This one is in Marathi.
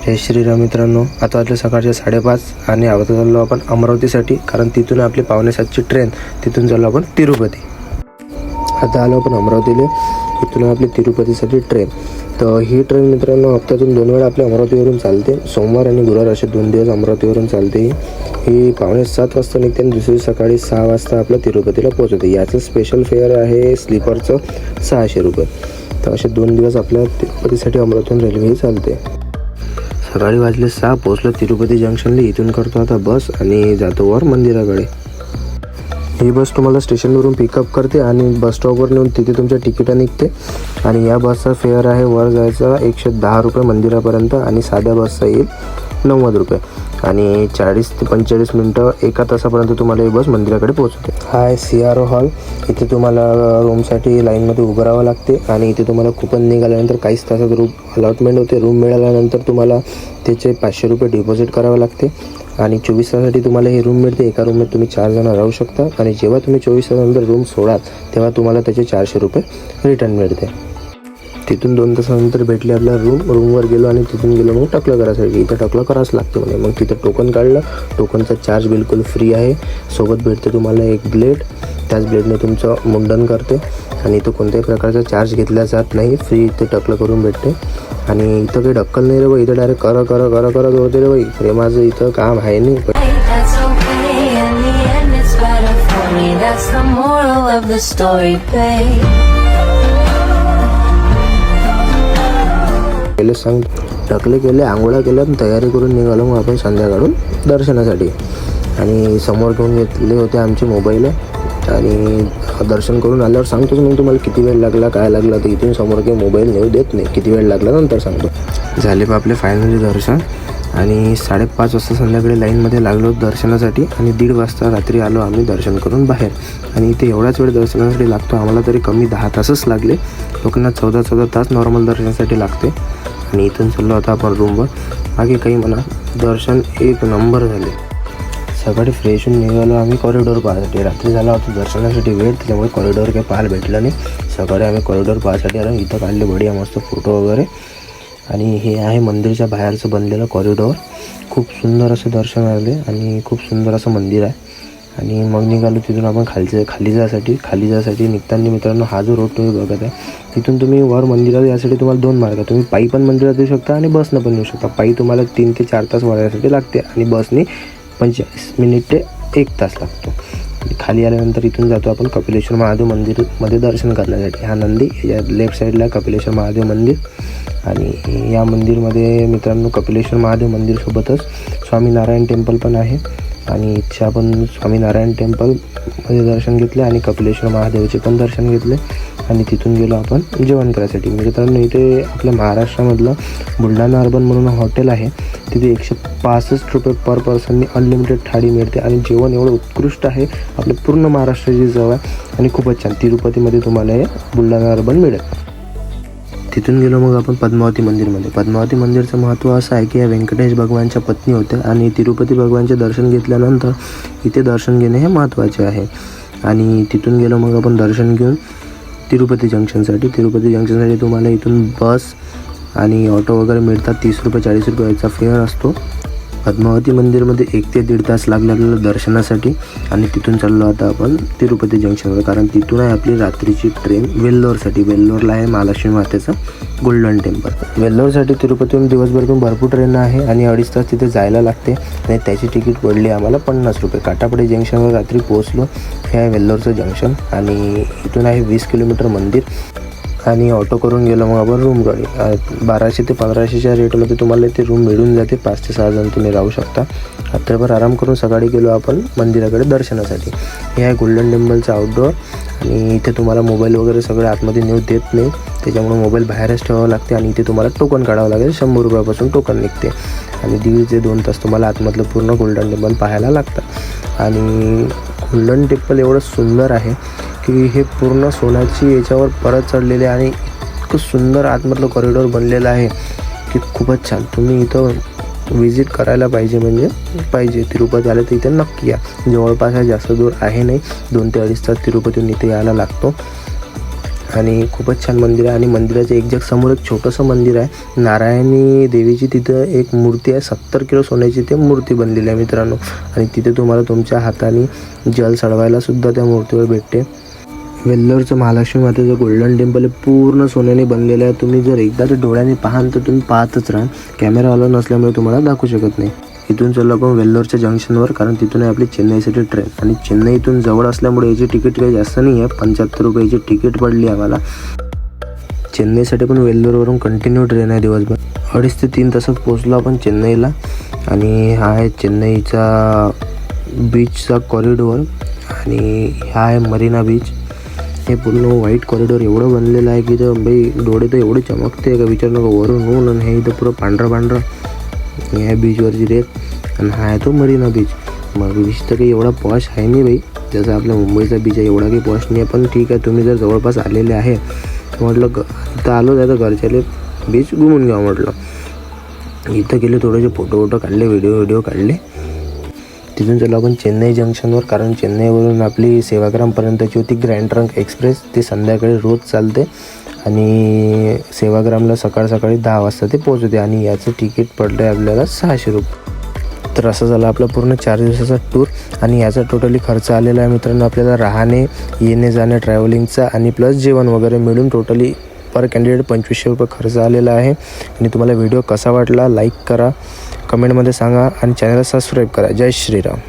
जय श्रीराम मित्रांनो, आता वाजले सकाळचे 5:30 आणि आता चाललो आपण अमरावतीसाठी, कारण तिथून आपली 6:45ची ट्रेन, तिथून चाललो आपण तिरुपती. आता आलो आपण अमरावतीला, इथून आपली तिरुपतीसाठी ट्रेन. तर ही ट्रेन मित्रांनो हप्त्यातून 2 वेळा आपल्या अमरावतीवरून चालते. सोमवार आणि गुरुवार असे 2 दिवस अमरावतीवरून चालते. ही 6:45 वाजता निघते आणि दुसरी सकाळी 6 वाजता आपल्या तिरुपतीला पोहोचते. याचं स्पेशल फेअर आहे स्लीपरचं 600 रुपये. तर असे 2 दिवस आपल्या तिरुपतीसाठी अमरावतीहून रेल्वे चालते. सकाळी वाजले 6, पोहोचलो तिरुपती जंक्शनला. इथून करतो आता बस आणि जातो वर मंदिराकडे. ही बस तुम्हाला स्टेशनवरून पिकअप करते आणि बस स्टॉपवर नेऊन तिथे तुमच्या तिकिटा निघते. आणि या बसचा फेअर आहे वर जायचा 110 रुपये मंदिरापर्यंत आणि साध्या बसचा येईल 90 रुपये. आणि 40 ते 45 मिनटं 1 तासापर्यंत तुम्हाला ही बस मंदिराकडे पोहोचते. हा आहे CRO हॉल. इथे तुम्हाला रूमसाठी लाईनमध्ये उभं राहावं लागते आणि इथे तुम्हाला कुपन निघाल्यानंतर काहीच तासात रूम अलॉटमेंट होते. रूम मिळाल्यानंतर तुम्हाला त्याचे 500 रुपये डिपॉझिट करावं लागते आणि 24 तासासाठी तुम्हाला ही रूम मिळते. एका रूममध्ये तुम्ही 4 जण राहू शकता आणि जेव्हा तुम्ही 24 तासानंतर रूम सोडाल तेव्हा तुम्हाला त्याचे 400 रुपये रिटर्न मिळते. तिथून 2 तासानंतर भेटली आपल्या रूमवर गेलो आणि तिथून गेलो मग टकलं करायसाठी. इथं टकलं करावंच लागते म्हणे. मग तिथं टोकन काढलं. टोकनचा चार्ज बिलकुल फ्री आहे. सोबत भेटते तुम्हाला एक ब्लेड. त्याच ब्लेडने तुमचं मुंडन करते आणि इथं कोणत्याही प्रकारचा चार्ज घेतला जात नाही. फ्री इथे टकलं करून भेटते. आणि इथं काही ढक्कल नाही रे बाई. इथं डायरेक्ट करत होते रे बाई. प्रेमाचं इथं काम आहे नाही. पहिले सांग टकले केले, आंघोळा केल्या, तयारी करून निघालो मग आपण संध्याकाळून दर्शनासाठी. आणि समोर घेऊन घेतले होते आमचे मोबाईल आणि दर्शन करून आल्यावर सांगतोच मग तुम्हाला किती वेळ लागला काय लागला. तर इथून समोर काही मोबाईल नेऊ देत नाही. किती वेळ लागला नंतर सांगतो. झाले बा आपले फायनली दर्शन आणि 5:30 वाजता संध्याकाळी लाईनमध्ये लागलो दर्शनासाठी आणि 1:30 वाजता रात्री आलो आम्ही दर्शन करून बाहेर. आणि इथे एवढाच वेळ दर्शनासाठी लागतो. आम्हाला तरी कमी 10 तासच लागले. लोकांना 14 तास नॉर्मल दर्शनासाठी लागते. आणि इथून चाललो आता आपण रूमवर. बाकी काही म्हणा, दर्शन एक नंबर झाले. सकाळी फ्रेश होऊन निघालो आम्ही कॉरिडॉर पाहायसाठी. रात्री झाला होता दर्शनासाठी वेळ, त्यामुळे कॉरिडॉर काही पाहायला भेटलं नाही. सकाळी आम्ही कॉरिडॉर पाहायसाठी आलो. इथं काढले बढिया मस्त फोटो वगैरे. आणि हे आहे मंदिरच्या बाहेरचं बनलेलं कॉरिडॉर. खूप सुंदर असं दर्शन आले आणि खूप सुंदर असं मंदिर आहे. आणि मग निघालो तिथून आपण खाली जायसाठी निघताना मित्रांनो हा जो रोड तुम्ही बघत आहे, तिथून तुम्ही वर मंदिरात यासाठी तुम्हाला 2 मार्ग. तुम्ही पायी पण मंदिरात येऊ शकता आणि बसनं पण येऊ शकता. पायी तुम्हाला 3 ते 4 तास वळण्यासाठी लागते आणि बसने 45 मिनिट ते 1 तास लागतो. खाली आल्यानंतर इथून जातो आपण कपिलेश्वर महादेव मंदिरमध्ये दर्शन करण्यासाठी. हा नंदी या लेफ्ट साईडला कपिलेश्वर महादेव मंदिर. आणि या मंदिरमध्ये मित्रांनो कपिलेश्वर महादेव मंदिरसोबतच स्वामीनारायण टेम्पल पण आहे. आणि इथे आपण स्वामीनारायण टेम्पलमध्ये दर्शन घेतले आणि कपिलेश्वर महादेवचे पण दर्शन घेतले. आणि तिथून गेलो आपण जेवण करायसाठी. मित्रांनो इथे आपल्या महाराष्ट्रामधलं बुलढाणा अर्बन म्हणून हॉटेल आहे. तिथे 165 रुपये पर पर्सननी अनलिमिटेड थाळी मिळते आणि जेवण एवढं उत्कृष्ट आहे. आपल्या पूर्ण महाराष्ट्राची चव आहे आणि खूपच छान. तिरुपतीमध्ये तुम्हाला हे बुलढाणा अर्बन मिळेल. तिथून गेलो मग आपण पद्मावती मंदिरमध्ये. पद्मावती मंदिरचं महत्त्व असं आहे की या व्यंकटेश भगवानच्या पत्नी होत्या आणि तिरुपती भगवानचे दर्शन घेतल्यानंतर इथे दर्शन घेणे हे महत्त्वाचे आहे. आणि तिथून गेलो मग आपण दर्शन घेऊन तिरुपती जंक्शनसाठी तुम्हाला इथून बस आणि ऑटो वगैरे मिळतात. 30 रुपये 40 रुपये याचा फेअर असतो. पद्मावती मंदिरमध्ये 1 ते 1.5 तास लागले आपल्याला दर्शनासाठी. आणि तिथून चाललो आता आपण तिरुपती जंक्शनवर, कारण तिथून आहे आपली रात्रीची ट्रेन वेल्लोरसाठी. वेल्लोरला आहे महालक्ष्मी मातेचं गोल्डन टेम्पल. वेल्लोरसाठी तिरुपतीहून दिवसभरातून भरपूर ट्रेन आहे आणि 2.5 तास तिथे जायला लागते. आणि त्याची तिकीट पडली आम्हाला 50 रुपये. काटापडी जंक्शनवर रात्री पोहोचलो. हे आहे वेल्लोरचं जंक्शन आणि इथून आहे 20 किलोमीटर मंदिर. आणि ऑटो करून गेलो मग आपण रूमकडे. 1200 ते 1500च्या रेटमध्ये तुम्हाला इथे रूम मिळून जाते. 5 ते 6 जण तुम्ही राहू शकता. रात्रभर आराम करून सकाळी गेलो आपण मंदिराकडे दर्शनासाठी. हे आहे गोल्डन टेम्पलचं आउटडोअर. आणि इथे तुम्हाला मोबाईल वगैरे सगळे आतमध्ये नेऊ देत नाही, त्याच्यामुळे मोबाईल बाहेरच ठेवावं लागते. आणि इथे तुम्हाला टोकन काढावं लागेल. 100 रुपयापासून टोकन निघते. आणि 1.5 ते 2 तास तुम्हाला आतमधलं पूर्ण गोल्डन टेम्पल पाहायला लागतं. आणि गोल्डन टेम्पल एवढं सुंदर आहे की हे पूर्ण सोन्याची याच्यावर परत चढलेले आणि इतकं सुंदर आतमधलं कॉरिडॉर बनलेलं आहे की खूपच छान. तुम्ही इथं विजिट करायला पाहिजे. तिरुपती आले तर इथे नक्की या. जवळपास आहे, जास्त दूर आहे नाही. 2 ते 2.5 तास तिरुपतीहून इथे यायला लागतो. आणि खूपच छान मंदिर आहे. आणि मंदिराच्या एक्झॅक्ट समोर एक छोटंसं मंदिर आहे. नारायणी देवीची तिथं एक मूर्ती आहे. 70 किलो सोन्याची ते मूर्ती बनलेली आहे मित्रांनो. आणि तिथे तुम्हाला तुमच्या हाताने जल चढवायला सुद्धा त्या मूर्तीवर भेटते. वेल्लोरचं महालक्ष्मी मातेचं गोल्डन टेम्पल पूर्ण सोन्याने बनलेलं आहे. तुम्ही जर एकदा ते डोळ्याने पाहाल तर तुम्ही पाहतच राहाल. कॅमेरावाला नसल्यामुळे तुम्हाला दाखवू शकत नाही. इथून चला आपण वेल्लोरच्या जंक्शनवर, कारण तिथून आहे आपली चेन्नईसाठी ट्रेन. आणि चेन्नई इथून जवळ असल्यामुळे याची तिकीट काही जास्त नाही आहे. 75 रुपयाची तिकीट पडली आम्हाला. चेन्नईसाठी पण वेल्लोरवरून कंटिन्यू ट्रेन आहे दिवसभर. 2.5 ते 3 तासात पोचलो आपण चेन्नईला. आणि हा आहे चेन्नईचा बीचचा कॉरिडोर. आणि हा आहे मरीना बीच. हे पूर्ण व्हाईट कॉरिडोर एवढं बनलेलं आहे की तर बाई डोळे तर एवढे चमकते का विचार नका. वरून ऊन आणि हे इथं पुरं पांढरं ह्या बीचवरची रेत. आणि हा आहे तो मरीना बीच. मग बीच तर काही एवढा पॉश आहे नाही बाई, जसं आपल्या मुंबईचा बीच आहे एवढा काही पॉश नाही आहे. पण ठीक आहे, तुम्ही जर जवळपास आलेले आहे तर म्हटलं इथं आलो आहे तर घरच्याले बीच घुमून घ्या म्हटलं. इथं गेले, थोडेसे फोटो काढले, व्हिडिओ काढले. तिथून चला आपण चेन्नई जंक्शनवर, कारण चेन्नईवरून आपली सेवाग्रामपर्यंतची होती ग्रँड ट्रंक एक्सप्रेस. ती संध्याकाळी रोज चालते आणि सेवाग्रामला सकाळी 10 वाजता ते पोहोचते. आणि याचं तिकीट पडलं आहे आपल्याला 600 रुपये. तर असं झालं आपला पूर्ण 4 दिवसाचा टूर. आणि याचा टोटली खर्च आलेला आहे मित्रांनो आपल्याला राहणे, येणे जाणे, ट्रॅव्हलिंगचा आणि प्लस जेवण वगैरे मिळून टोटली पर कॅन्डिडेट 2500 रुपये खर्च आलेला आहे. आणि तुम्हाला व्हिडिओ कसा वाटला लाईक करा, कमेंटमध्ये सांगा आणि चॅनलला सबस्क्राईब करा. जय श्रीराम.